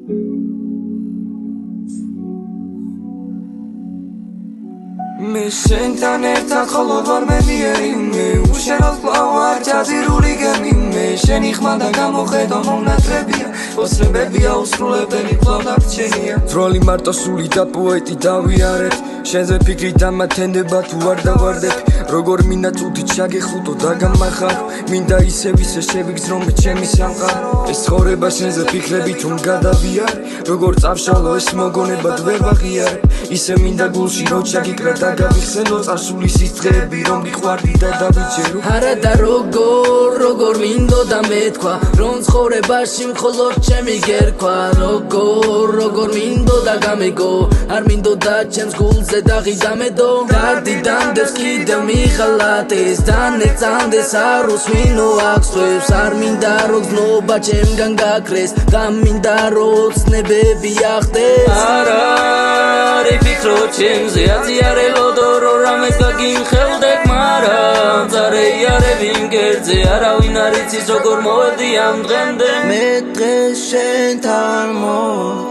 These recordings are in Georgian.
მე შენთან ერთად ხოლო ვარ მე მიერი მე უშენოდ კვლავ ვარ ჯაზირული გემი მე შენი ხმა და გამოხედვა მონატრებია ოცნებებია უსრულებელი კვლავ დარჩენია დროли მარტო სული და პოეტი დავიარებ შენზე ფიქრი დამათენდება თუ არ დავარდებ როგორ მინდა წუთი ჩაგეხუტო და გამახარო მინდა ისევ შევიგზნო მე ჩემი სამყარო ეს ცხოვრება შენზე ფიქრებით რომ გადავიარე როგორ წავშალო ეს მოგონებად ვერ ვაღიარე ისე მინდა გულში რო ჩაგიკრა და გავიხსენო წარსული სიცხეები რომ გიყვარდი და დავიჯერო არა და როგორ მინდოდა მეთქვა რომ ცხოვრებაში მხოლოდ ჩემი გერქვა როგორ მინდოდა გამეგო არ მინდოდა ჩემს გულზე დაღი დამედო გარდი დამდებს კიდევ მიხალატეს დანეწამდეს არ უსმინო აღსვევს არ მინდა რომ გზნობა ჩემგან გაქრეს და მინდა რომ ცნებები ახდეს არა ფიქრო ჩემზე აზიარელოდო რომ რამეს გაგიმხელდეთ მაგრამ წარეიარები მგერძე არავინ არ იცის როგორ მოვედი ამ დღემდე მე დღეს შენთან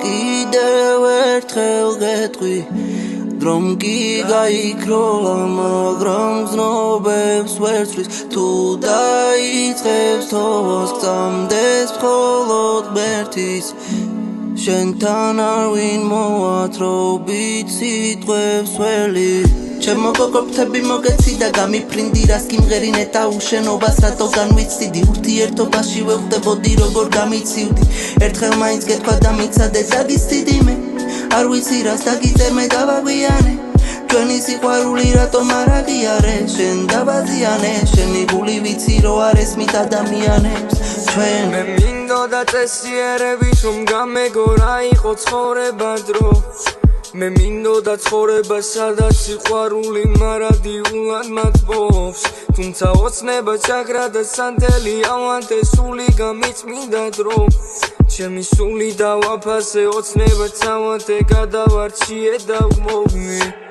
კიდევ ერთხელ გეტყვი რომ კი გაიქროლა მაგრამ გზნობებს ვერ ცვლის თუ დაიწყებს თოვოს გწამდეს მხოლოდ ღმერთის შენთან არ ვინ მოათრობით სიტყვებს ველი ჩემო გოგობრთები მოგეცი და გამიფრინდი რას გიმღერინე და უშენობას რატო განვიცდიდი ურთიერთობაში ვხვდებოდი როგორ გამიცივდი ერთხელ მაინც გეთქვა და მიცადე დაგისდიდი მე არ ვიცი რას დაგიწერ მე დავაგვიანე ჩვენი სიყვარული რატომ არ აღიარე შენ დავაზიანე შენი გული ვიცი რომ არ ესმით ადამიანებს ჩვენ მე მინდოდა წესიერებით რომ გამეგო რა იყო ცხოვრება დრო მე მინდოდა ცხოვრება სადაც სიყვარული მარადიულად მათბობს თუმცა ოცნება ჩაგრა და სანთელი ავანტე სული გამიწმინდა დრო ჩემი სული დავაფასე ოცნება წავანტე გადავარჩიე და ვმოვმე